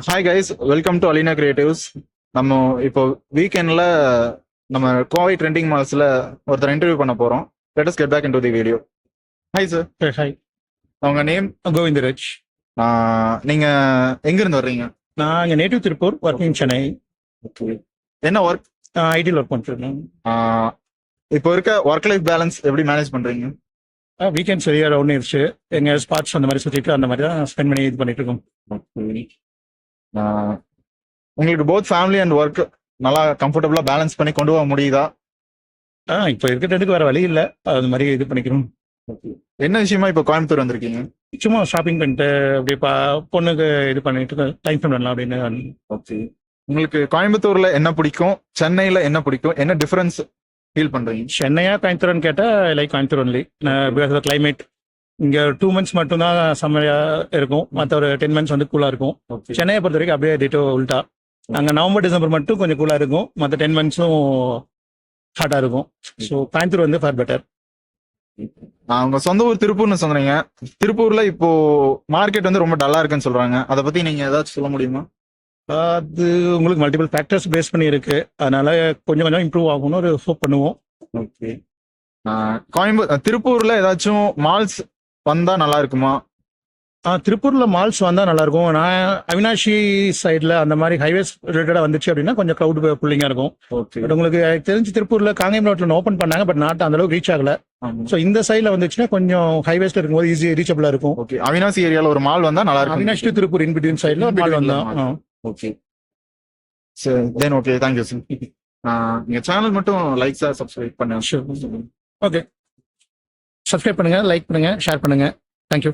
Hi guys, welcome to Alina creatives. நம்ம இப்போ வீக்கெண்டில் நம்ம கோவை ட்ரெண்டிங் மால்ஸில் ஒருத்தர் இன்டர்வியூ பண்ண போகிறோம். Let us get back into the video. Hi sir. Hi, உங்கள் நேம்? கோவிந்தராஜ். நீங்கள் எங்கேருந்து வர்றீங்க? நான் இங்கே native Tiruppur, working Chennai. Okay. என்ன ஒர்க்? ஐடியில் ஒர்க் பண்ணிட்டுருக்கேன். இப்போ இருக்க ஒர்க் லைஃப் பேலன்ஸ் எப்படி மேனேஜ் பண்ணுறீங்க? வீக்கெண்ட்ஸ் வெளியே ரவுண்ட் இருந்துச்சு, எங்கள் ஸ்பாட்ஸ் அந்த மாதிரி சுற்றிட்டு அந்த மாதிரி தான் ஸ்பெண்ட் பண்ணி இது பண்ணிட்டு இருக்கோம். உங்களுக்கு போத் ஃபேமிலி அண்ட் ஒர்க் நல்லா கம்ஃபர்டபுளாக பேலன்ஸ் பண்ணி கொண்டு போக முடியுதா? இப்போ இருக்கிறதுக்கு வேறு வழி இல்லை, அது மாதிரி இது பண்ணிக்கிறோம். என்ன விஷயமா இப்போ கோயம்புத்தூர் வந்திருக்கீங்க? சும்மா ஷாப்பிங் பண்ணிட்டு அப்படியே பொண்ணுக்கு இது பண்ணிட்டு டைம் ஸ்பெண்ட் பண்ணலாம் அப்படின்னு. ஓகே. உங்களுக்கு கோயம்புத்தூர்ல என்ன பிடிக்கும், சென்னையில என்ன பிடிக்கும், என்ன டிஃபரன்ஸ் ஃபீல் பண்றீங்க? சென்னையா கோயம்புத்தூர்னு கேட்டால் like Coimbatore only. Because climate இங்கே 2 months மட்டும்தான் செம்மையா இருக்கும், மற்ற ஒரு 10 months வந்து கூலாக இருக்கும். சென்னையை பொறுத்த வரைக்கும் அப்படியே டிட்டோ உல்ட்டா. அங்கே நவம்பர் டிசம்பர் மட்டும் கொஞ்சம் கூலாக இருக்கும், மற்ற 10 monthsம் ஹாட்டாக இருக்கும். ஸோ கோயம்புத்தூர் வந்து ஃபார் பெட்டர். உங்க சொந்த ஊர் திருப்பூர்னு சொன்னீங்க. திருப்பூர்ல இப்போ மார்க்கெட் வந்து ரொம்ப டல்லா இருக்குன்னு சொல்றாங்க. அதை பத்தி நீங்க ஏதாச்சும் சொல்ல முடியுமா? அது உங்களுக்கு மல்டிபிள் ஃபேக்டர்ஸ் பேஸ் பண்ணி இருக்கு, அதனால கொஞ்சம் கொஞ்சம் இம்ப்ரூவ் ஆகும்னு ஒரு ஹோப் பண்ணுவோம். ஓகே. திருப்பூர்ல ஏதாச்சும் மால்ஸ் வந்தா நல்லா இருக்குமா? திருப்பூர்ல மால்ஸ் வந்தால் நல்லா இருக்கும். நான் அவினாஷி சைடில் அந்த மாதிரி ஹைவேஸ் ரிலேட்டடாக வந்துச்சு அப்படின்னா கொஞ்சம் க்ரௌட் புல்லிங்காக இருக்கும். பட் உங்களுக்கு தெரிஞ்சு திருப்பூர்ல காங்கேயம் ரோட்ல ஓப்பன் பண்ணாங்க, பட் நாட் அந்த அளவுக்கு ரீச் ஆகல. ஸோ இந்த சைடில் வந்துச்சுன்னா கொஞ்சம் ஹைவேஸ்ல இருக்கும்போது ஈஸி ரீச்சபிளா இருக்கும். ஓகே. அவினாசி ஏரியாவில் ஒரு மால் வந்தா நல்லா இருக்கும். Avinashi to Tiruppur in between சைடில் ஒரு மால் வந்தா. ஓகே. சரி, தென் ஓகே, தேங்க்யூ சார். நீங்க சேனல் மட்டும் லைக் சார் சப்ஸ்கிரைப் பண்ணுங்க. ஓகே, சப்ஸ்கிரைப் பண்ணுங்க, லைக் பண்ணுங்க, ஷேர் பண்ணுங்க. தேங்க்யூ.